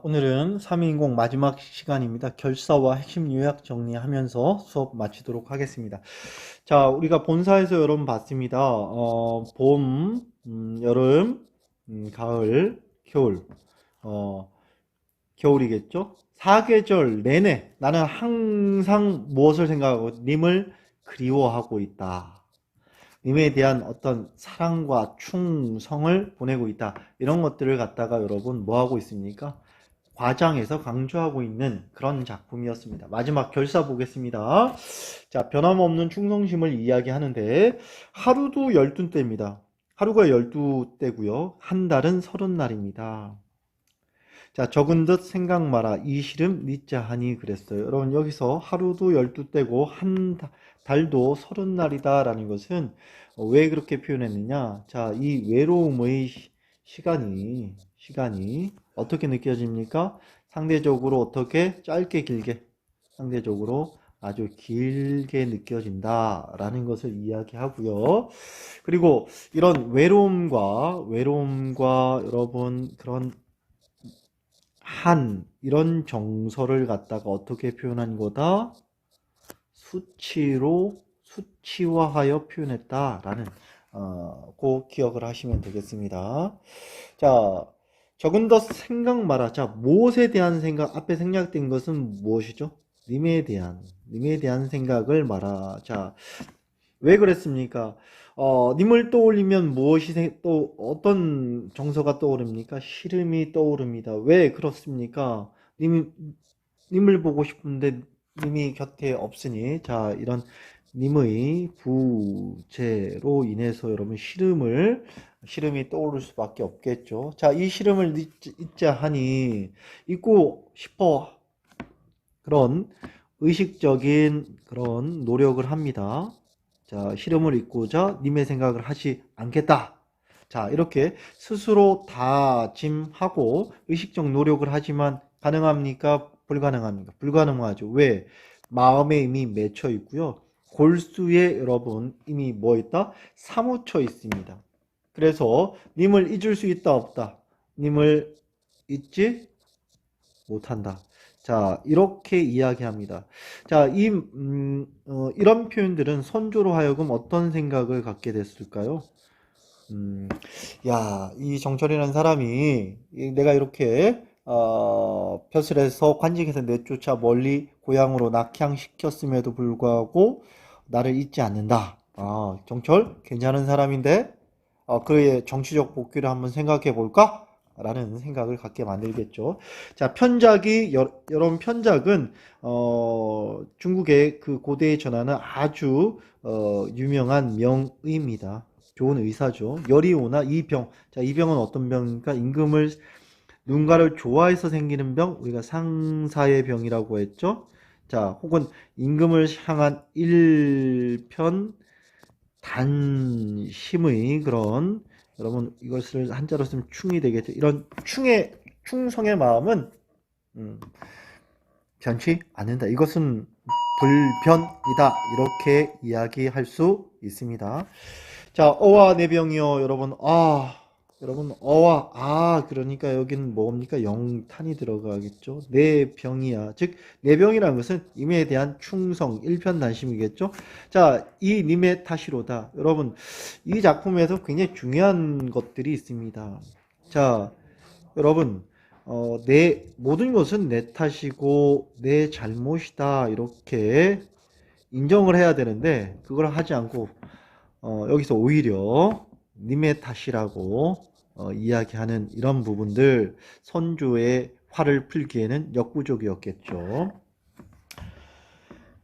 오늘은 3인공 마지막 시간입니다. 결사와 핵심 요약 정리하면서 수업 마치도록 하겠습니다. 자, 우리가 본사에서 여러분 봤습니다. 봄, 여름, 가을, 겨울. 어, 겨울이겠죠? 사계절 내내 나는 항상 무엇을 생각하고 님을 그리워하고 있다. 님에 대한 어떤 사랑과 충성을 보내고 있다. 이런 것들을 갖다가 여러분 뭐 하고 있습니까? 과장해서 강조하고 있는 그런 작품이었습니다. 마지막 결사 보겠습니다. 자, 변함없는 충성심을 이야기하는데 하루도 12때입니다. 하루가 12때고요. 한 달은 30날입니다. 자, 적은 듯 생각 마라. 이 시름 니자 하니 그랬어요. 여러분 여기서 하루도 12때고 한 달도 30날이다 라는 것은 왜 그렇게 표현했느냐? 자, 이 외로움의 시간이 어떻게 느껴집니까? 상대적으로 어떻게 짧게 길게 상대적으로 아주 길게 느껴진다라는 것을 이야기하고요. 그리고 이런 외로움과 여러분 그런 이런 정서를 갖다가 어떻게 표현한 거다? 수치화하여 표현했다라는 그 기억을 하시면 되겠습니다. 자, 적은 더 생각 마라. 자, 무엇에 대한 생각, 앞에 생략된 것은 무엇이죠? 님에 대한 생각을 마라. 자, 왜 그랬습니까? 님을 떠올리면 또 어떤 정서가 떠오릅니까? 시름이 떠오릅니다. 왜 그렇습니까? 님을 보고 싶은데 님이 곁에 없으니, 자, 이런 님의 부재로 인해서 여러분 시름이 떠오를 수밖에 없겠죠. 자, 이 시름을 잊자 하니, 잊고 싶어 그런 의식적인 그런 노력을 합니다. 자, 시름을 잊고자 님의 생각을 하지 않겠다. 자, 이렇게 스스로 다짐하고 의식적 노력을 하지만 가능합니까? 불가능합니까? 불가능하죠. 왜? 마음에 이미 맺혀 있고요. 골수에 여러분 이미 뭐 있다? 사무쳐 있습니다. 그래서 님을 잊을 수 있다 없다. 님을 잊지 못한다. 자, 이렇게 이야기합니다. 자, 이런 표현들은 선조로 하여금 어떤 생각을 갖게 됐을까요? 야, 이 정철이라는 사람이 내가 이렇게 벼슬에서 관직에서 내쫓아 멀리 고향으로 낙향시켰음에도 불구하고 나를 잊지 않는다. 정철 괜찮은 사람인데 그의 정치적 복귀를 한번 생각해 볼까? 라는 생각을 갖게 만들겠죠. 자, 여러분 편작은 중국의 그 고대에 전하는 아주 유명한 명의입니다. 좋은 의사죠. 열이 오나 이병. 자, 이 병은 어떤 병입니까? 누군가를 좋아해서 생기는 병, 우리가 상사의 병이라고 했죠. 자, 혹은 임금을 향한 일편 단심의 그런, 여러분 이것을 한자로 쓰면 충이 되겠죠. 이런 충성의 마음은 변치 않는다. 이것은 불변이다. 이렇게 이야기할 수 있습니다. 자, 어와 내병이요. 여러분 그러니까 여기는 뭡니까? 영탄이 들어가겠죠. 내병이야. 즉 내병이라는 것은 임에 대한 충성, 일편단심이겠죠. 자, 이 님의 탓이로다. 여러분 이 작품에서 굉장히 중요한 것들이 있습니다. 자, 여러분 모든 것은 내 탓이고 내 잘못이다. 이렇게 인정을 해야 되는데 그걸 하지 않고 여기서 오히려 님의 탓이라고 이야기하는 이런 부분들, 선조의 화를 풀기에는 역부족이었겠죠.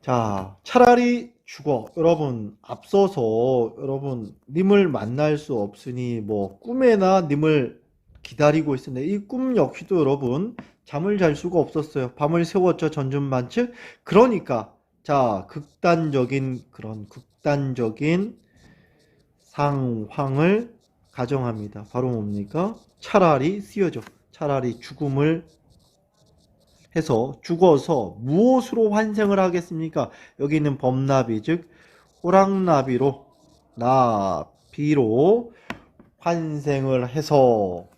자, 차라리 죽어. 여러분 앞서서 여러분 님을 만날 수 없으니 뭐 꿈에나 님을 기다리고 있었는데 이 꿈 역시도 여러분 잠을 잘 수가 없었어요. 밤을 새웠죠. 전전반측. 그러니까 자, 극단적인 상황을 가정합니다. 바로 뭡니까? 차라리 죽음을 해서 죽어서 무엇으로 환생을 하겠습니까? 여기 있는 범나비 즉 호랑나비로 환생을 해서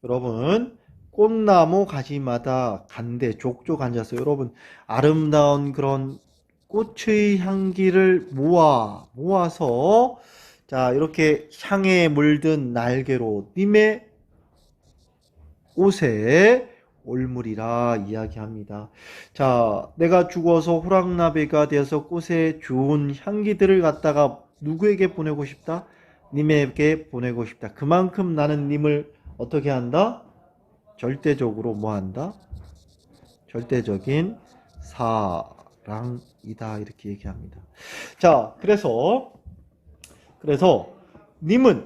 여러분 꽃나무 가지마다 간대 족족 앉아서 여러분 아름다운 그런 꽃의 향기를 모아서 자 이렇게 향에 물든 날개로 님의 옷에 올무리라 이야기합니다. 자, 내가 죽어서 호랑나비가 되어서 꽃에 좋은 향기들을 갖다가 누구에게 보내고 싶다? 님에게 보내고 싶다. 그만큼 나는 님을 어떻게 한다? 절대적으로 뭐 한다? 절대적인 사랑이다. 이렇게 얘기합니다. 자, 그래서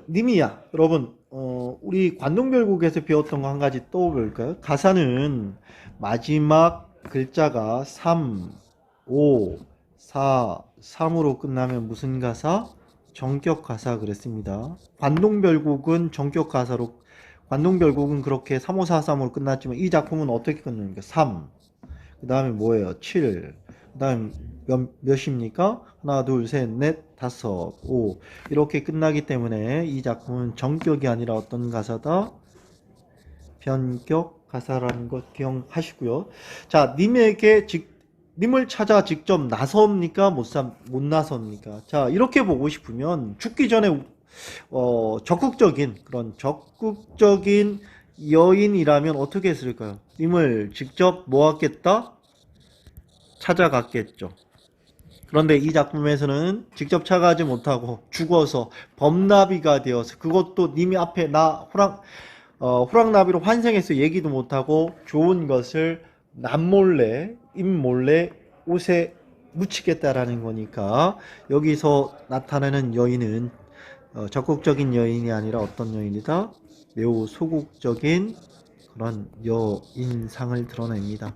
님이야. 여러분, 우리 관동별곡에서 배웠던 거 한 가지 떠올릴까요? 가사는 마지막 글자가 3, 5, 4, 3으로 끝나면 무슨 가사? 정격 가사 그랬습니다. 관동별곡은 그렇게 3, 5, 4, 3으로 끝났지만 이 작품은 어떻게 끝납니까? 3, 그 다음에 뭐예요? 7, 그 다음에 몇입니까? 하나, 둘, 셋, 넷, 다섯, 오. 이렇게 끝나기 때문에 이 작품은 정격이 아니라 어떤 가사다? 변격 가사라는 것 기억하시고요. 자, 님을 찾아 직접 나섭니까? 못 나섭니까? 자, 이렇게 보고 싶으면 죽기 전에 적극적인 여인이라면 어떻게 했을까요? 님을 직접 모았겠다? 찾아갔겠죠. 그런데 이 작품에서는 직접 찾아가지 못하고 죽어서 범나비가 되어서 그것도 님이 앞에 호랑나비로 환생해서 얘기도 못하고 좋은 것을 입몰래 옷에 묻히겠다라는 거니까 여기서 나타나는 여인은 적극적인 여인이 아니라 어떤 여인이다? 매우 소극적인 그런 여인상을 드러냅니다.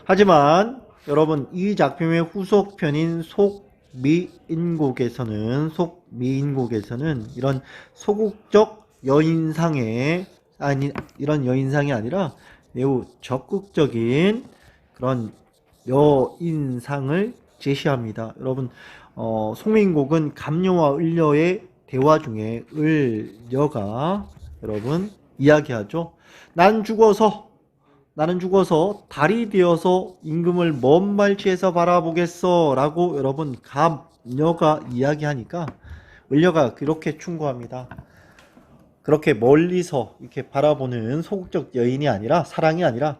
하지만 여러분 이 작품의 후속편인 속미인곡에서는 이런 소극적 여인상의 이런 여인상이 아니라 매우 적극적인 그런 여인상을 제시합니다. 여러분 속미인곡은 감녀와 을녀의 대화 중에 을녀가 여러분 이야기하죠. 나는 죽어서 달이 되어서 임금을 먼 발치에서 바라보겠어 라고 여러분 감녀가 이야기하니까 을녀가 그렇게 충고합니다. 그렇게 멀리서 이렇게 바라보는 소극적 여인이 아니라 사랑이 아니라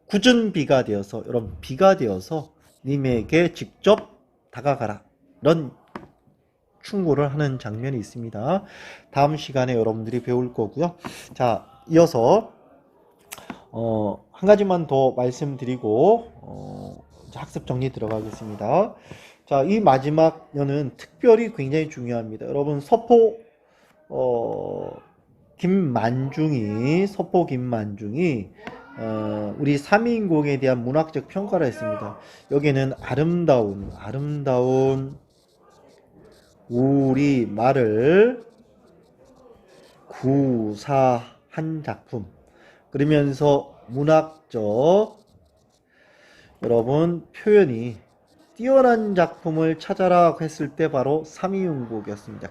굳은 비가 되어서 여러분 비가 되어서 님에게 직접 다가가라 이런 충고를 하는 장면이 있습니다. 다음 시간에 여러분들이 배울 거고요. 자, 이어서 한 가지만 더 말씀드리고 학습 정리 들어가겠습니다. 자, 이 마지막 연은 특별히 굉장히 중요합니다. 여러분 서포 김만중이 우리 3인공에 대한 문학적 평가를 했습니다. 여기는 아름다운 우리말을 구사한 작품. 그러면서 문학적 여러분 표현이 뛰어난 작품을 찾아라 했을 때 바로 삼이운곡이었습니다.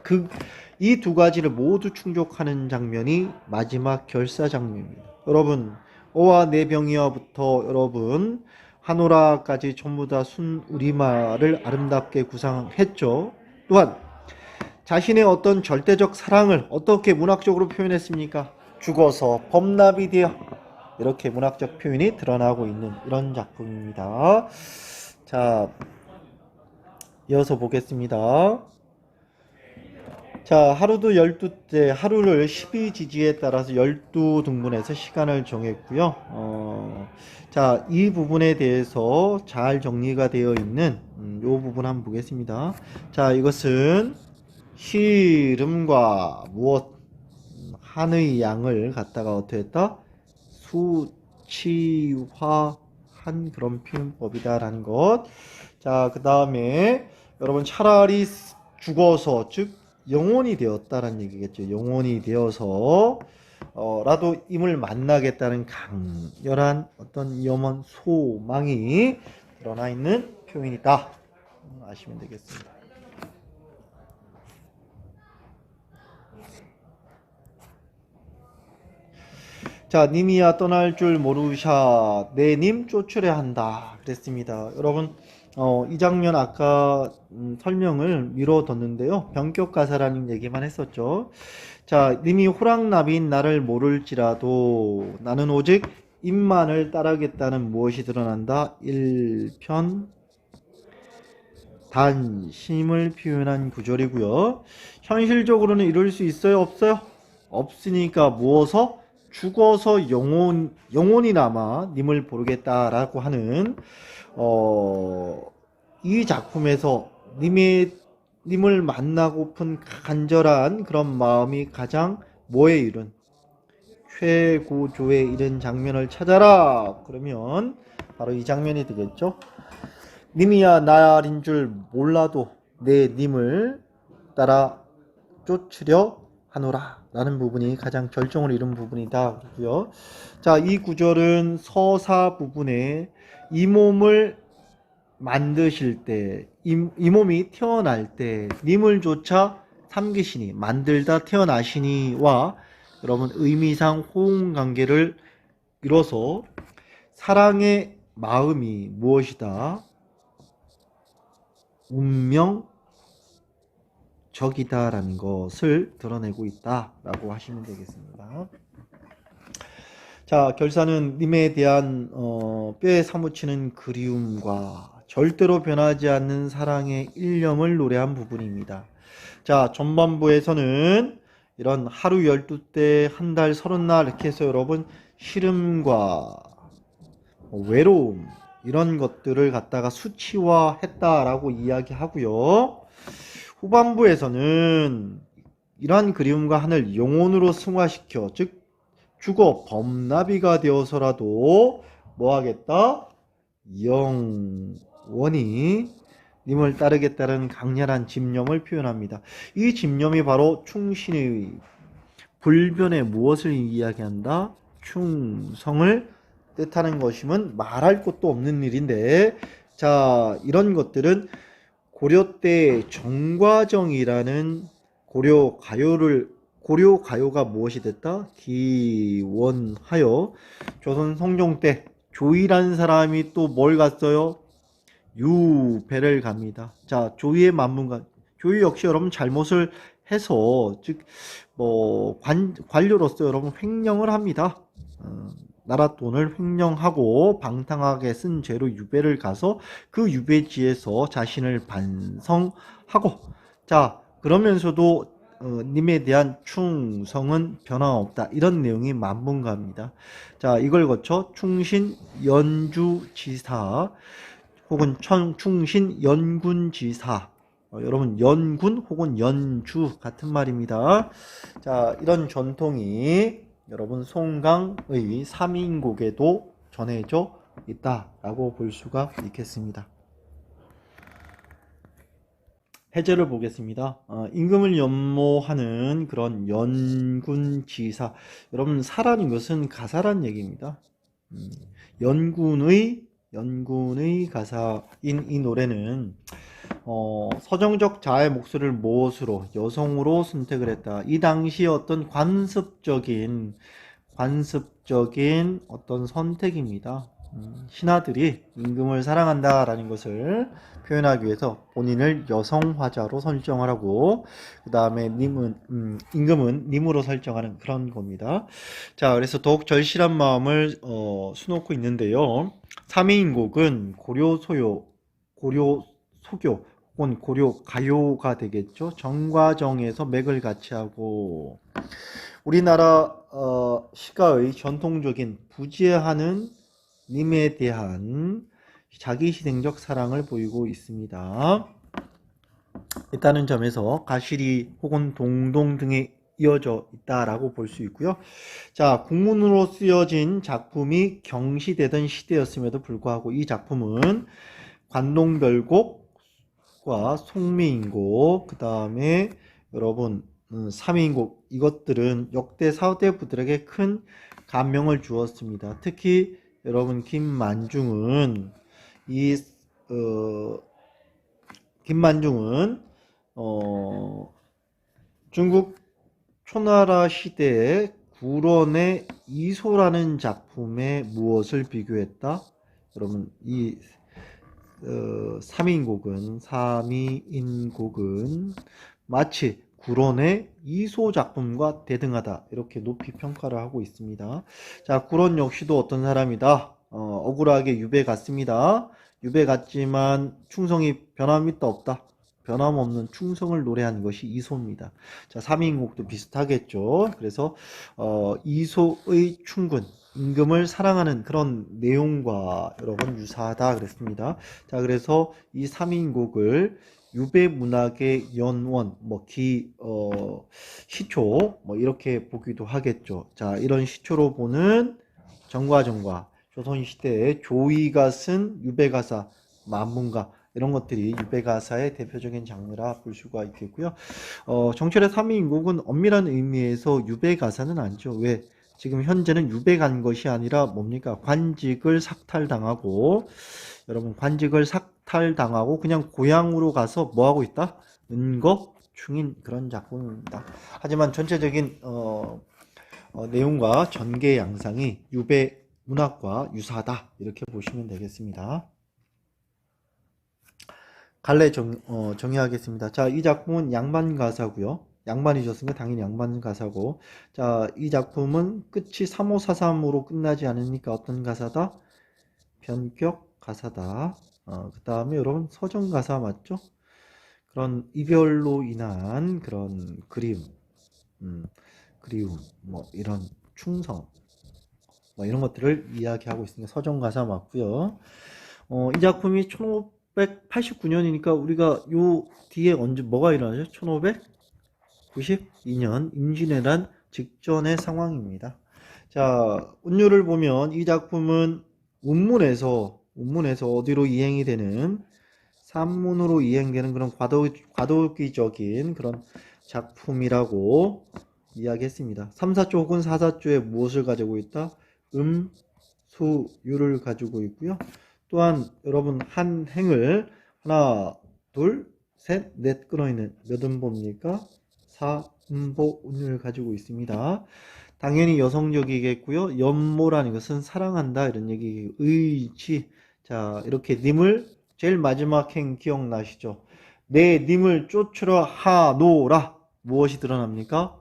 이 두 가지를 모두 충족하는 장면이 마지막 결사 장면입니다. 여러분 어와 내병이어부터 여러분 한오라까지 전부 다 순 우리말을 아름답게 구상했죠. 또한 자신의 어떤 절대적 사랑을 어떻게 문학적으로 표현했습니까? 죽어서 범나비 되어 이렇게 문학적 표현이 드러나고 있는 이런 작품입니다. 자, 이어서 보겠습니다. 자, 하루도 12대, 하루를 12지지에 따라서 12등분해서 시간을 정했고요. 자, 이 부분에 대해서 잘 정리가 되어 있는 이 부분 한번 보겠습니다. 자, 이것은 시름과 무엇 한의 양을 갖다가 어떻게 했다? 수치화한 그런 표현법이다라는 것. 자, 그 다음에 여러분 차라리 죽어서 즉 영혼이 되었다라는 얘기겠죠. 영혼이 되어서 라도 임을 만나겠다는 강렬한 어떤 염원 소망이 드러나 있는 표현이다. 아시면 되겠습니다. 자, 님이야 떠날 줄 모르샤 내 님 쫓으려 한다 그랬습니다. 여러분 이 장면 아까 설명을 미뤄뒀는데요. 변격 가사라는 얘기만 했었죠. 자, 님이 호랑나비인 나를 모를지라도 나는 오직 입만을 따르겠다는 무엇이 드러난다. 1편 단심을 표현한 구절이고요. 현실적으로는 이룰 수 있어요? 없어요? 없으니까 무어서 죽어서 영혼이나마 님을 부르겠다라고 하는 이 작품에서 님을 만나고픈 간절한 그런 마음이 가장 뭐에 이른 최고조에 이른 장면을 찾아라. 그러면 바로 이 장면이 되겠죠. 님이야 나인 줄 몰라도 내 님을 따라 쫓으려 하노라 라는 부분이 가장 절정을 이룬 부분이다 그러고요. 자, 이 구절은 서사 부분에 이 몸을 만드실 때, 이 몸이 태어날 때 님을 조차 삼기시니 만들다 태어나시니와 여러분 의미상 호응 관계를 이뤄서 사랑의 마음이 무엇이다? 운명적이다라는 것을 드러내고 있다라고 하시면 되겠습니다. 자, 결사는 님에 대한 뼈에 사무치는 그리움과 절대로 변하지 않는 사랑의 일념을 노래한 부분입니다. 자, 전반부에서는 이런 하루 12대, 한 달 30날 이렇게 해서 여러분 시름과 외로움 이런 것들을 갖다가 수치화했다라고 이야기하고요. 후반부에서는 이러한 그리움과 하늘 영혼으로 승화시켜 즉 죽어 범나비가 되어서라도 뭐하겠다? 영원히 님을 따르겠다는 강렬한 집념을 표현합니다. 이 집념이 바로 충신의 불변의 무엇을 이야기한다? 충성을 뜻하는 것이면 말할 것도 없는 일인데, 자, 이런 것들은 고려 때 정과정이라는 고려 가요가 무엇이 됐다? 기원하여 조선 성종 때 조이라는 사람이 또 뭘 갔어요? 유배를 갑니다. 자, 조이의 만문가 조이 역시 여러분 잘못을 해서 즉 관료로서 여러분 횡령을 합니다. 나라 돈을 횡령하고 방탕하게 쓴 죄로 유배를 가서 그 유배지에서 자신을 반성하고 자 그러면서도 님에 대한 충성은 변함없다 이런 내용이 만문가입니다. 자 이걸 거쳐 충신 연주지사 혹은 충신 연군지사 여러분 연군 혹은 연주 같은 말입니다. 자 이런 전통이 여러분 송강의 삼인곡에도 전해져 있다라고 볼 수가 있겠습니다. 해제를 보겠습니다. 임금을 연모하는 그런 연군지사 여러분 사라는 것은 가사란 얘기입니다. 연군의 가사인 이 노래는 서정적 자의 목소리를 무엇으로 여성으로 선택을 했다. 이 당시 어떤 관습적인 어떤 선택입니다. 신하들이 임금을 사랑한다라는 것을 표현하기 위해서 본인을 여성화자로 설정을 하고 그 다음에 임금은 님으로 설정하는 그런 겁니다. 자, 그래서 더욱 절실한 마음을 수놓고 있는데요. 3인곡은 고려 소교 혹은 고려 가요가 되겠죠. 정과정에서 맥을 같이 하고 우리나라 시가의 전통적인 부재하는 님에 대한 자기희생적 사랑을 보이고 있습니다. 있다는 점에서 가시리 혹은 동동 등에 이어져 있다라고 볼 수 있고요. 자, 국문으로 쓰여진 작품이 경시되던 시대였음에도 불구하고 이 작품은 관동별곡과 송미인곡, 그 다음에 여러분 삼인곡 이것들은 역대 사대부들에게 큰 감명을 주었습니다. 특히 여러분 김만중은 중국 초나라 시대의 구런의 이소라는 작품에 무엇을 비교했다? 여러분, 이 3인곡은 마치 구런의 이소 작품과 대등하다. 이렇게 높이 평가를 하고 있습니다. 자, 구런 역시도 어떤 사람이다? 억울하게 유배 갔습니다. 유배 갔지만 충성이 변함이 또 없다. 변함없는 충성을 노래하는 것이 이소입니다. 자, 3인곡도 비슷하겠죠. 그래서 이소의 충군, 임금을 사랑하는 그런 내용과 여러분 유사하다 그랬습니다. 자, 그래서 이 3인곡을 유배 문학의 연원, 시초, 이렇게 보기도 하겠죠. 자, 이런 시초로 보는 정과정과 조선시대의 조이가 쓴 유배가사, 만문가, 이런 것들이 유배가사의 대표적인 장르라 볼 수가 있겠고요. 정철의 3인곡은 엄밀한 의미에서 유배가사는 아니죠. 왜? 지금 현재는 유배 간 것이 아니라 뭡니까? 관직을 삭탈당하고, 여러분, 관직을 삭탈당하고 그냥 고향으로 가서 뭐하고 있다? 은거 충인 그런 작품입니다. 하지만 전체적인 내용과 전개 양상이 유배 문학과 유사하다 이렇게 보시면 되겠습니다. 갈래 정의하겠습니다. 자, 이 작품은 양반가사고요. 양반이셨으니까 당연히 양반가사고, 자, 이 작품은 끝이 3543으로 끝나지 않으니까 어떤 가사다? 변격 가사다. 그 다음에 여러분 서정가사 맞죠? 그런 이별로 인한 그런 그리움, 이런 충성, 이런 것들을 이야기하고 있으니까 서정가사 맞고요. 이 작품이 1589년이니까 우리가 요 뒤에 언제 뭐가 일어나죠? 1592년 임진왜란 직전의 상황입니다. 자, 운율을 보면 이 작품은 운문에서 어디로 이행이 되는 산문으로 이행되는 그런 과도기적인 그런 작품이라고 이야기했습니다. 3사조 혹은 4사조에 무엇을 가지고 있다? 수유를 가지고 있고요. 또한 여러분 한 행을 하나, 둘, 셋, 넷 끊어있는 몇 음보입니까? 4음보 운율을 가지고 있습니다. 당연히 여성적이겠고요. 연모라는 것은 사랑한다 이런 얘기, 의지. 자, 이렇게 님을 제일 마지막 행 기억나시죠? 내 님을 쫓으러 하노라. 무엇이 드러납니까?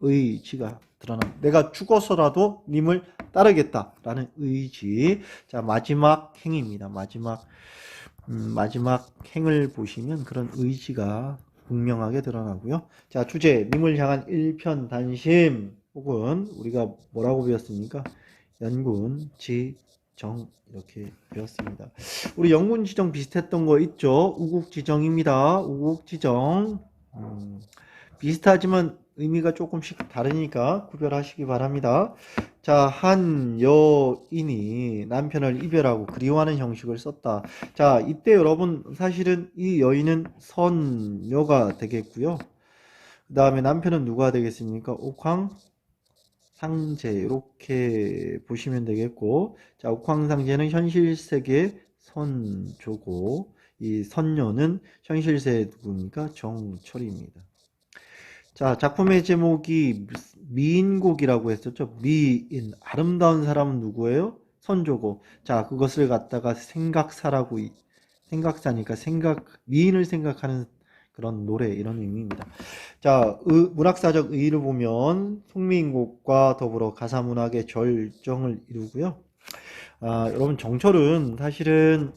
의지가 드러납니다. 내가 죽어서라도 님을 따르겠다라는 의지. 자, 마지막 행입니다. 마지막 행을 보시면 그런 의지가 분명하게 드러나고요. 자, 주제 님을 향한 일편단심 혹은 우리가 뭐라고 배웠습니까? 연군지정 이렇게 배웠습니다. 우리 연군지정 비슷했던 거 있죠? 우국지정입니다. 우국지정 비슷하지만 의미가 조금씩 다르니까 구별하시기 바랍니다. 자, 한 여인이 남편을 이별하고 그리워하는 형식을 썼다. 자, 이때 여러분 사실은 이 여인은 선녀가 되겠고요. 그 다음에 남편은 누가 되겠습니까? 옥황상제 이렇게 보시면 되겠고, 자, 옥황상제는 현실 세계의 선조고 이 선녀는 현실 세계 누굽니까? 정철입니다. 자, 작품의 제목이 미인곡이라고 했었죠. 미인, 아름다운 사람은 누구예요? 선조고. 자, 그것을 갖다가 생각사니까 미인을 생각하는 그런 노래, 이런 의미입니다. 자, 문학사적 의의를 보면 송미인곡과 더불어 가사문학의 절정을 이루고요. 여러분, 정철은 사실은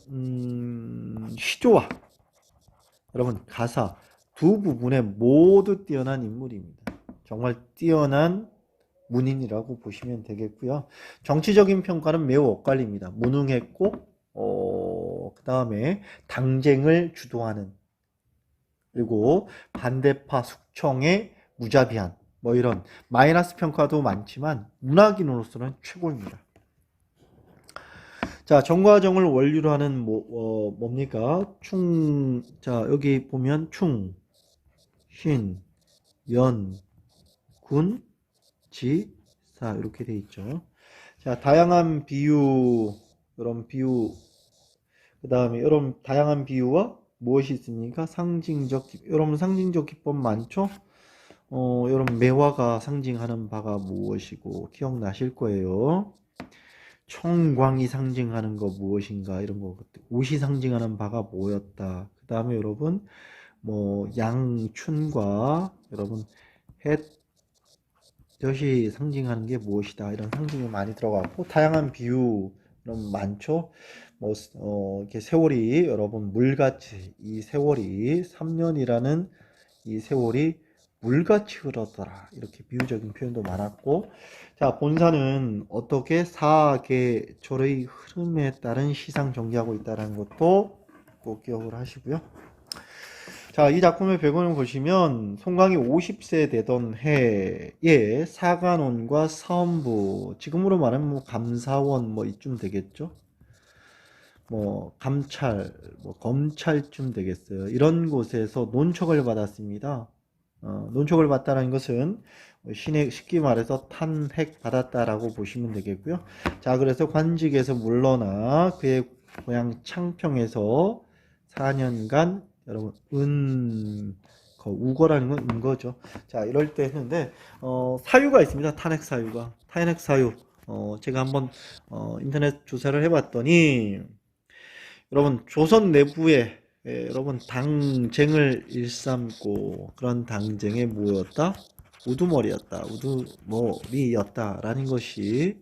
시조와 여러분 가사 두 부분에 모두 뛰어난 인물입니다. 정말 뛰어난 문인이라고 보시면 되겠고요. 정치적인 평가는 매우 엇갈립니다. 무능했고 그 다음에 당쟁을 주도하는, 그리고 반대파 숙청의 무자비한, 이런 마이너스 평가도 많지만 문학인으로서는 최고입니다. 자, 정과정을 원류로 하는 뭡니까? 자, 여기 보면 신, 연, 군, 지, 사 이렇게 돼 있죠. 자, 다양한 비유, 이런 비유, 그 다음에 여러분 다양한 비유와 무엇이 있습니까? 여러분 상징적 기법 많죠? 여러분 매화가 상징하는 바가 무엇이고 기억나실 거예요. 청광이 상징하는 거 무엇인가 이런 거. 옷이 상징하는 바가 뭐였다. 그 다음에 여러분 뭐 양춘과 여러분 햇볕이 상징하는 게 무엇이다. 이런 상징이 많이 들어가고 다양한 비유 이런 많죠. 뭐 이렇게 세월이 여러분 물같이 이 세월이 3년이라는 이 세월이 물같이 흐르더라. 이렇게 비유적인 표현도 많았고, 자, 본사는 어떻게 사계절의 흐름에 따른 시상 전개하고 있다는 것도 꼭 기억을 하시고요. 자, 이 작품의 배경을 보시면 송강이 50세 되던 해에 사관원과 사헌부, 지금으로 말하면 뭐 감사원 뭐 이쯤 되겠죠. 뭐 감찰, 뭐 검찰쯤 되겠어요. 이런 곳에서 논척을 받았습니다. 논척을 받다는 것은 쉽게 말해서 탄핵 받았다라고 보시면 되겠고요. 자, 그래서 관직에서 물러나 그의 고향 창평에서 4년간 여러분 우거라는 건 은거죠. 자, 이럴 때 했는데 사유가 있습니다. 탄핵 사유가. 탄핵 사유. 제가 한번 인터넷 조사를 해봤더니 여러분 조선 내부에 여러분 당쟁을 일삼고 그런 당쟁에 뭐였다? 우두머리였다라는 것이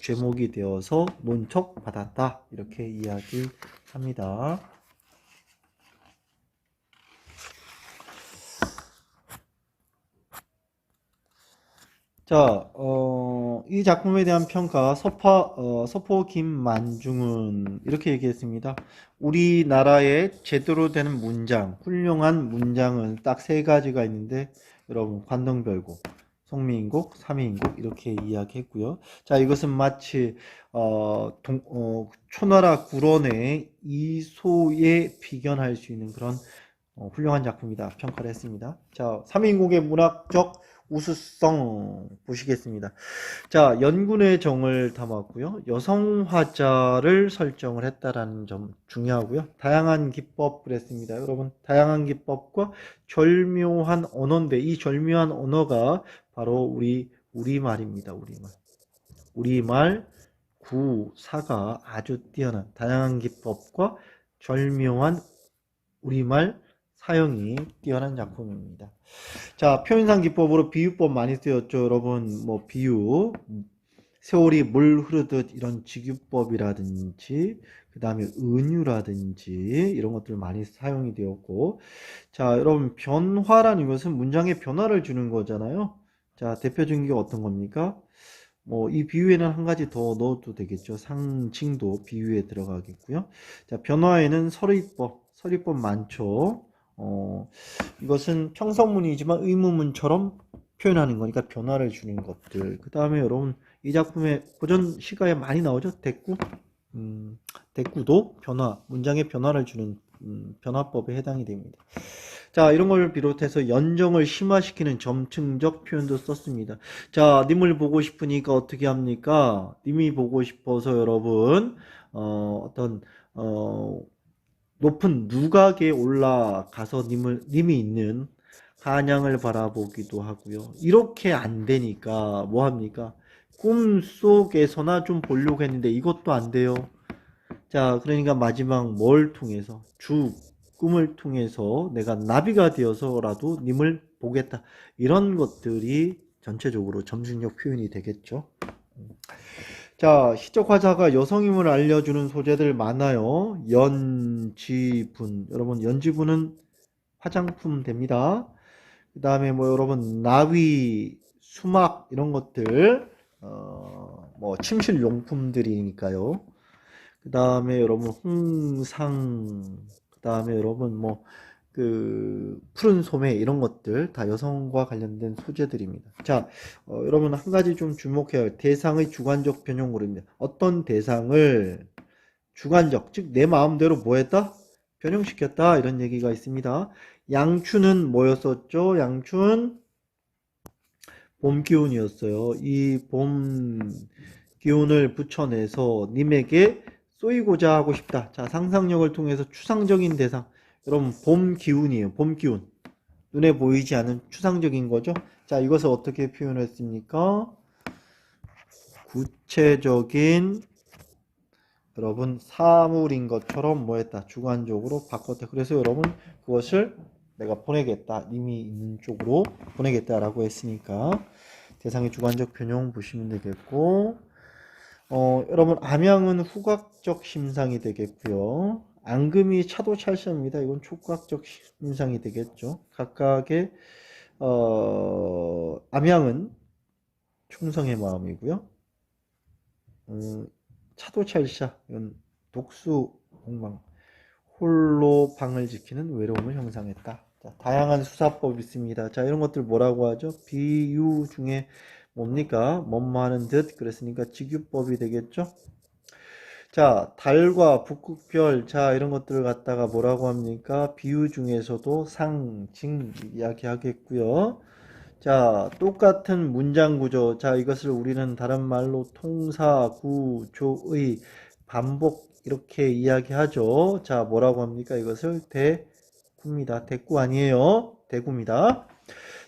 죄목이 되어서 논척받았다 이렇게 이야기합니다. 자, 이 작품에 대한 평가, 서포 김만중은 이렇게 얘기했습니다. 우리나라의 제대로 되는 문장, 훌륭한 문장은 딱 세 가지가 있는데, 여러분, 관동별곡, 송미인곡, 삼미인곡, 이렇게 이야기했고요. 자, 이것은 마치, 초나라 구론의 이소에 비견할 수 있는 그런 훌륭한 작품이다. 평가를 했습니다. 자, 삼인국의 문학적 우수성 보시겠습니다. 자, 연군의 정을 담았고요. 여성 화자를 설정을 했다라는 점 중요하고요. 다양한 기법을 했습니다. 여러분, 다양한 기법과 절묘한 언어인데 이 절묘한 언어가 바로 우리말입니다. 우리말 구사가 아주 뛰어난 다양한 기법과 절묘한 우리말 사용이 뛰어난 작품입니다. 자, 표현상 기법으로 비유법 많이 쓰였죠. 여러분, 뭐 비유, 세월이 물 흐르듯 이런 직유법이라든지 그 다음에 은유라든지 이런 것들 많이 사용이 되었고, 자, 여러분 변화라는 것은 문장에 변화를 주는 거잖아요. 자, 대표적인 게 어떤 겁니까? 뭐 이 비유에는 한 가지 더 넣어도 되겠죠. 상징도 비유에 들어가겠고요. 자, 변화에는 서리법 많죠. 이것은 평서문이지만 의문문처럼 표현하는 거니까 변화를 주는 것들. 그 다음에 여러분 이 작품의 고전 시가에 많이 나오죠. 대꾸도 변화, 문장에 변화를 주는 변화법에 해당이 됩니다. 자, 이런 걸 비롯해서 연정을 심화시키는 점층적 표현도 썼습니다. 자, 님을 보고 싶으니까 어떻게 합니까? 님이 보고 싶어서 여러분 높은 누각에 올라가서 님이 있는 한양을 바라보기도 하고요. 이렇게 안 되니까 뭐 합니까? 꿈속에서나 좀 보려고 했는데 이것도 안 돼요. 자, 그러니까 마지막 뭘 통해서? 꿈을 통해서 내가 나비가 되어서라도 님을 보겠다. 이런 것들이 전체적으로 점진적 표현이 되겠죠. 자, 시적 화자가 여성임을 알려주는 소재들 많아요. 연지분. 여러분, 연지분은 화장품 됩니다. 그 다음에 뭐 여러분, 나위, 수막, 이런 것들, 뭐, 침실 용품들이니까요. 그 다음에 여러분, 홍상, 그 다음에 여러분, 뭐, 푸른 소매, 이런 것들 다 여성과 관련된 소재들입니다. 자, 여러분, 한 가지 좀 주목해요. 대상의 주관적 변형으로입니다. 어떤 대상을 주관적, 즉, 내 마음대로 뭐 했다? 변형시켰다. 이런 얘기가 있습니다. 양춘은 뭐였었죠? 양춘, 봄 기운이었어요. 이 봄 기운을 붙여내서 님에게 쏘이고자 하고 싶다. 자, 상상력을 통해서 추상적인 대상. 여러분, 봄 기운이에요. 봄 기운. 눈에 보이지 않는 추상적인 거죠. 자, 이것을 어떻게 표현했습니까? 구체적인 여러분 사물인 것처럼 뭐 했다? 주관적으로 바꿨다. 그래서 여러분 그것을 내가 보내겠다. 의미 있는 쪽으로 보내겠다라고 했으니까 대상의 주관적 변형 보시면 되겠고 여러분 암양은 후각적 심상이 되겠고요. 앙금이 차도찰시입니다. 이건 촉각적 심상이 되겠죠. 각각의 암양은 충성의 마음이고요. 차도찰샤 이건 독수공방 홀로 방을 지키는 외로움을 형상했다. 자, 다양한 수사법이 있습니다. 자, 이런 것들 뭐라고 하죠? 비유 중에 뭡니까? 뭐뭐하는 듯 그랬으니까 직유법이 되겠죠? 자, 달과 북극별, 자, 이런 것들을 갖다가 뭐라고 합니까? 비유 중에서도 상징 이야기하겠고요. 자, 똑같은 문장 구조. 자, 이것을 우리는 다른 말로 통사, 구조의 반복 이렇게 이야기하죠. 자, 뭐라고 합니까? 이것을 대구입니다. 대구 아니에요. 대구입니다.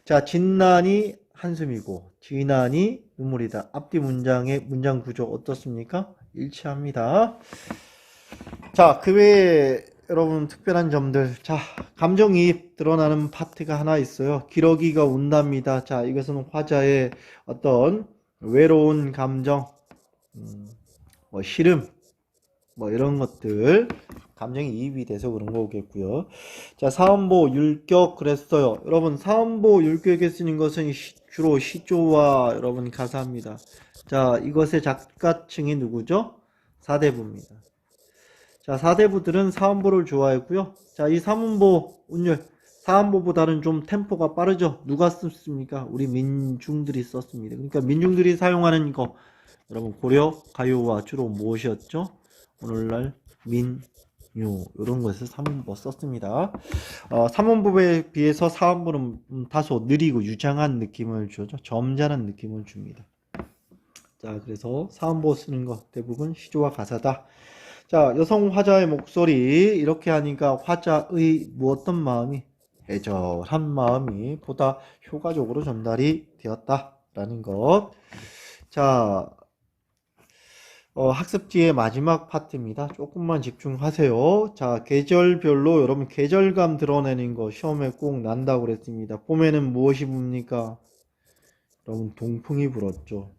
자, 진난이 한숨이고 진난이 눈물이다. 앞뒤 문장의 문장 구조 어떻습니까? 일치합니다. 자, 그 외에 여러분 특별한 점들. 자, 감정이입 드러나는 파트가 하나 있어요. 기러기가 운답니다. 자, 이것은 화자의 어떤 외로운 감정, 뭐 시름, 뭐 이런 것들 감정이 이입이 돼서 그런 거겠고요. 자, 사음보 율격 그랬어요. 여러분 사음보 율격에 쓰는 것은 주로 시조와 여러분 가사입니다. 자, 이것의 작가층이 누구죠? 사대부입니다. 자, 사대부들은 사음보를 좋아했고요. 자, 이 사음보 운율 사음보보다는 좀 템포가 빠르죠. 누가 썼습니까? 우리 민중들이 썼습니다. 그러니까 민중들이 사용하는 거 여러분 고려 가요와 주로 무엇이었죠? 오늘날 민요 이런 것에서 삼음보 썼습니다. 삼음보에 비해서 사음보는 다소 느리고 유장한 느낌을 주죠. 점잖은 느낌을 줍니다. 자, 그래서 사음보 쓰는 거 대부분 시조와 가사다. 자, 여성 화자의 목소리 이렇게 하니까 화자의 어떤 마음이 애절한 마음이 보다 효과적으로 전달이 되었다라는 것. 자, 학습지의 마지막 파트입니다. 조금만 집중하세요. 자, 계절별로 여러분 계절감 드러내는 거 시험에 꼭 난다고 그랬습니다. 봄에는 무엇이 붑니까? 여러분 동풍이 불었죠.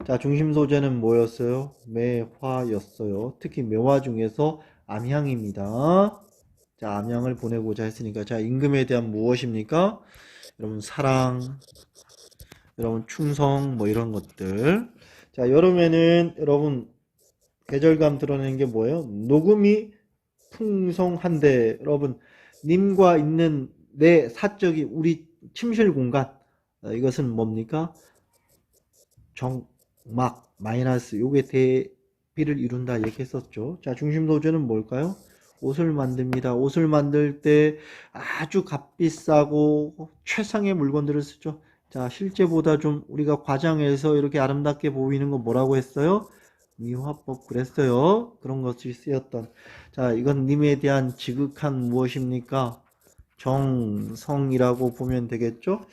자, 중심 소재는 뭐였어요? 매화였어요. 특히 매화 중에서 암향입니다. 자, 암향을 보내고자 했으니까 자, 임금에 대한 무엇입니까? 여러분 사랑, 여러분 충성 뭐 이런 것들. 자, 여름에는 여러분 계절감 드러내는 게 뭐예요? 녹음이 풍성한데 여러분 님과 있는 내 사적이 우리 침실 공간 이것은 뭡니까? 정막 마이너스 요게 대비를 이룬다 얘기했었죠. 자, 중심 소재는 뭘까요? 옷을 만듭니다. 옷을 만들 때 아주 값비싸고 최상의 물건들을 쓰죠. 자, 실제보다 좀 우리가 과장해서 이렇게 아름답게 보이는 거 뭐라고 했어요? 미화법 그랬어요. 그런 것이 쓰였던. 자, 이건 님에 대한 지극한 무엇입니까? 정성이라고 보면 되겠죠?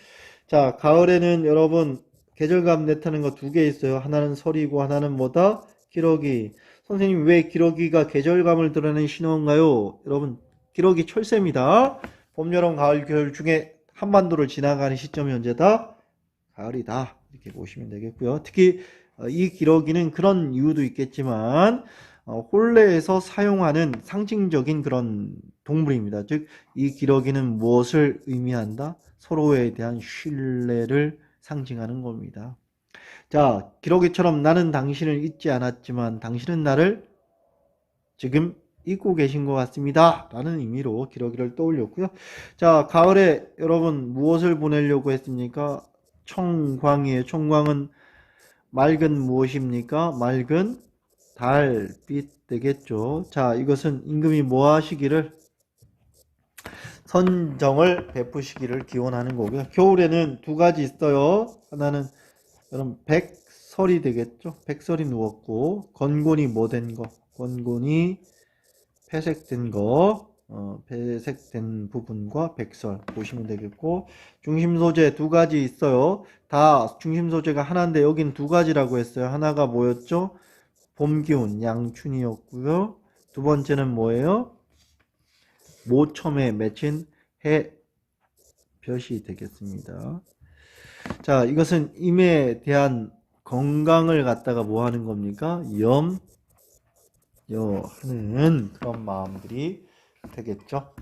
자, 가을에는 여러분 계절감 내타는 거 두 개 있어요. 하나는 설이고 하나는 뭐다? 기러기. 선생님 왜 기러기가 계절감을 드러내는 신호인가요? 여러분 기러기 철새입니다. 봄, 여름, 가을, 겨울 중에 한반도를 지나가는 시점이 언제다? 가을이다. 이렇게 보시면 되겠고요. 특히 이 기러기는 그런 이유도 있겠지만 혼례에서 사용하는 상징적인 그런 동물입니다. 즉 이 기러기는 무엇을 의미한다? 서로에 대한 신뢰를 상징하는 겁니다. 자, 기러기처럼 나는 당신을 잊지 않았지만 당신은 나를 지금 잊고 계신 것 같습니다. 라는 의미로 기러기를 떠올렸고요. 자, 가을에 여러분 무엇을 보내려고 했습니까? 청광이에요. 청광은 맑은 무엇입니까? 맑은 달빛 되겠죠. 자, 이것은 임금이 뭐 하시기를? 선정을 베푸시기를 기원하는 거고요. 겨울에는 두 가지 있어요. 하나는 여러분 백설이 되겠죠. 백설이 누웠고 건곤이 뭐 된 거? 건곤이 회색된 거. 배색된 부분과 백설 보시면 되겠고, 중심 소재 두 가지 있어요. 다 중심 소재가 하나인데 여긴 두 가지라고 했어요. 하나가 뭐였죠? 봄 기운 양춘이었고요. 두 번째는 뭐예요? 모첨에 맺힌 해볕이 되겠습니다. 자, 이것은 임에 대한 건강을 갖다가 뭐 하는 겁니까? 염려하는 그런 마음들이 되겠죠.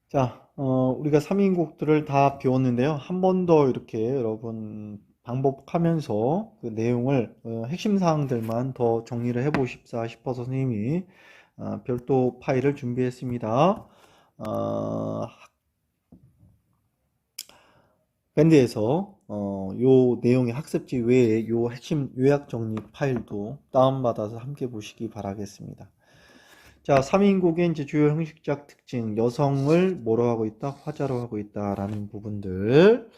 자, 우리가 3인국들을 다 배웠는데요. 한 번 더 이렇게 여러분 반복하면서 그 내용을 핵심 사항들만 더 정리를 해보십사 싶어서 선생님이 별도 파일을 준비했습니다. 밴드에서 요 내용의 학습지 외에 요 핵심 요약 정리 파일도 다운받아서 함께 보시기 바라겠습니다. 자, 3인국의 이제 주요 형식적 특징, 여성을 뭐로 하고 있다? 화자로 하고 있다라는 부분들,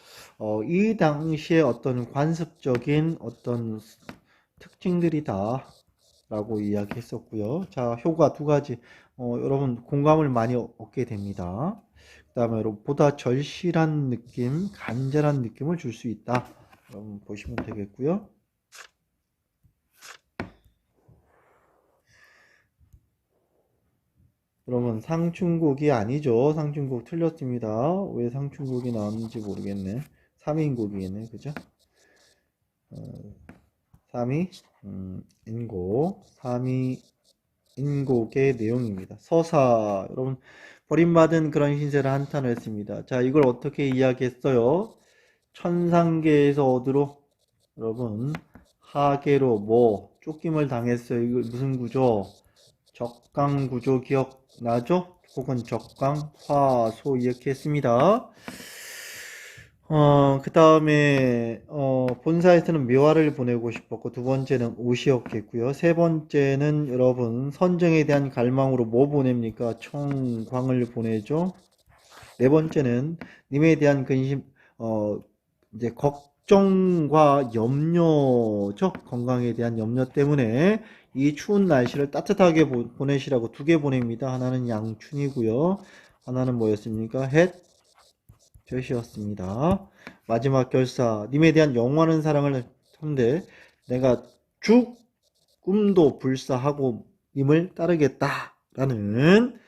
이 당시에 어떤 관습적인 어떤 특징들이다 라고 이야기했었고요. 자, 효과 두 가지, 여러분 공감을 많이 얻게 됩니다. 그 다음에 보다 절실한 느낌, 간절한 느낌을 줄 수 있다. 여러분 보시면 되겠고요. 그러면 상충곡이 아니죠. 상충곡 틀렸습니다. 왜 상충곡이 나왔는지 모르겠네. 3인곡이겠네. 그죠? 3위 인곡 3위 인곡의 내용입니다. 서사 여러분 버림받은 그런 신세를 한탄을 했습니다. 자, 이걸 어떻게 이야기했어요? 천상계에서 어디로? 여러분 하계로 뭐 쫓김을 당했어요. 이거 무슨 구조? 적강 구조 기억나죠? 혹은 적강 화소 이렇게 했습니다. 그 다음에 본사에서는 묘화를 보내고 싶었고 두 번째는 옷이었겠고요. 세 번째는 여러분 선정에 대한 갈망으로 뭐 보냅니까? 청광을 보내죠. 네 번째는 님에 대한 근심 이제 걱정과 염려죠. 건강에 대한 염려 때문에 이 추운 날씨를 따뜻하게 보내시라고 두 개 보냅니다. 하나는 양춘이고요. 하나는 뭐였습니까? 햇볕이었습니다. 마지막 결사, 님에 대한 영원한 사랑을 한데 내가 죽음도 불사하고 님을 따르겠다라는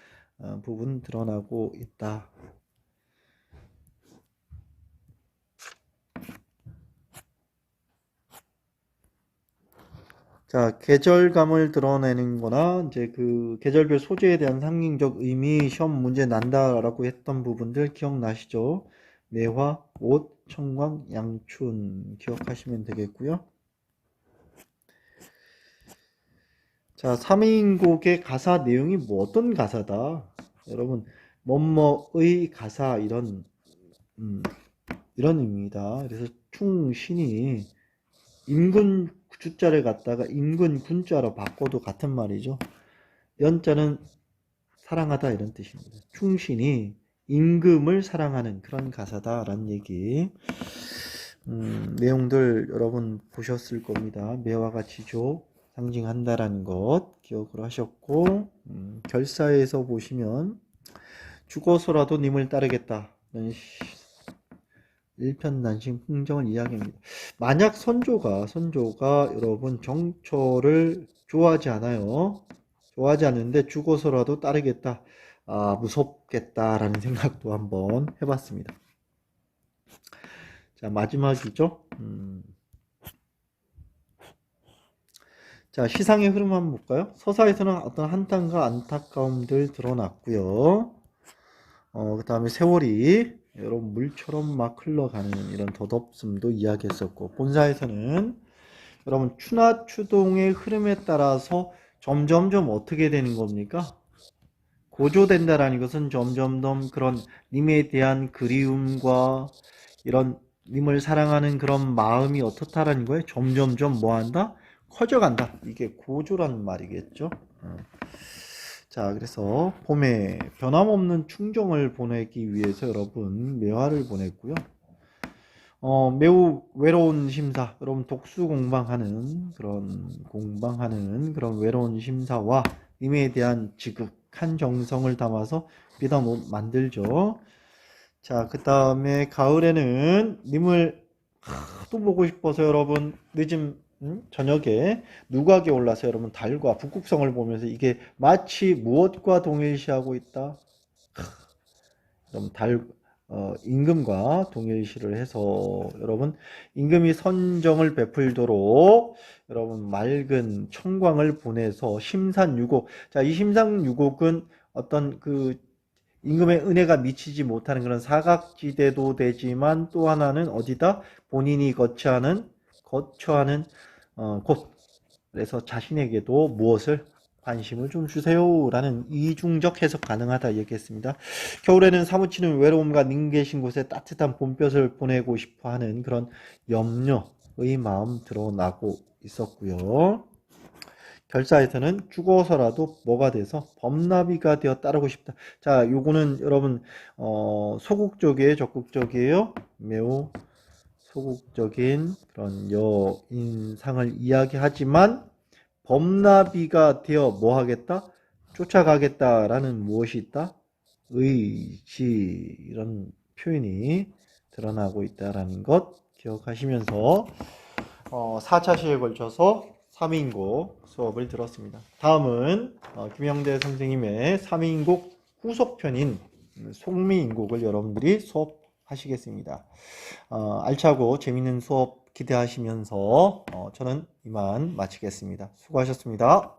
부분 드러나고 있다. 자, 계절감을 드러내는 거나, 이제 그 계절별 소재에 대한 상징적 의미, 시험 문제 난다라고 했던 부분들 기억나시죠? 매화, 옷, 청광, 양춘 기억하시면 되겠고요. 자, 3인곡의 가사 내용이 뭐 어떤 가사다? 여러분, 뭐뭐의 가사, 이런 의미입니다. 그래서 충신이 인근 주자를 갖다가 인근 군자로 바꿔도 같은 말이죠. 연자는 사랑하다 이런 뜻입니다. 충신이 임금을 사랑하는 그런 가사다라는 얘기. 내용들 여러분 보셨을 겁니다. 매화가 지조 상징한다라는 것 기억을 하셨고, 결사에서 보시면 죽어서라도 님을 따르겠다. 일편단심 흥정을 이야기합니다. 만약 선조가 여러분 정초를 좋아하지 않아요. 좋아하지 않는데 죽어서라도 따르겠다. 아, 무섭겠다라는 생각도 한번 해봤습니다. 자, 마지막이죠. 자, 시상의 흐름 한번 볼까요? 서사에서는 어떤 한탄과 안타까움들 드러났고요. 그 다음에 세월이 여러분 물처럼 막 흘러가는 이런 덧없음도 이야기했었고, 본사에서는 여러분 추나 추동의 흐름에 따라서 점점점 어떻게 되는 겁니까? 고조된다라는 것은 점점점 그런 님에 대한 그리움과 이런 님을 사랑하는 그런 마음이 어떻다라는 거예요? 점점점 뭐한다? 커져간다. 이게 고조라는 말이겠죠. 자, 그래서 봄에 변함없는 충정을 보내기 위해서 여러분 매화를 보냈고요. 매우 외로운 심사, 여러분 독수 공방하는 그런 외로운 심사와 님에 대한 지극한 정성을 담아서 비단 옷 만들죠. 자, 그 다음에 가을에는 님을 하도 보고 싶어서 여러분 늦은 저녁에 누각에 올라서 여러분 달과 북극성을 보면서 이게 마치 무엇과 동일시하고 있다? 그럼 임금과 동일시를 해서 여러분 임금이 선정을 베풀도록 여러분 맑은 청광을 보내서 심산유곡. 자, 이 심산유곡은 어떤 그 임금의 은혜가 미치지 못하는 그런 사각지대도 되지만 또 하나는 어디다? 본인이 거처하는 곳. 그래서 자신에게도 무엇을? 관심을 좀 주세요 라는 이중적 해석 가능하다 얘기했습니다. 겨울에는 사무치는 외로움과 님 계신 곳에 따뜻한 봄볕을 보내고 싶어 하는 그런 염려의 마음 드러나고 있었고요. 결사에서는 죽어서라도 뭐가 돼서 범나비가 되어 따르고 싶다. 자, 요거는 여러분 소극적이에요, 적극적이에요? 매우 소극적인 그런 여인상을 이야기하지만 범나비가 되어 뭐 하겠다? 쫓아가겠다라는 무엇이 있다? 의지, 이런 표현이 드러나고 있다라는 것 기억하시면서 4차 시에 걸쳐서 3인곡 수업을 들었습니다. 다음은 김영대 선생님의 3인곡 후속편인 속미인곡을 여러분들이 수업하시겠습니다. 알차고 재밌는 수업 기대하시면서 저는 이만 마치겠습니다. 수고하셨습니다.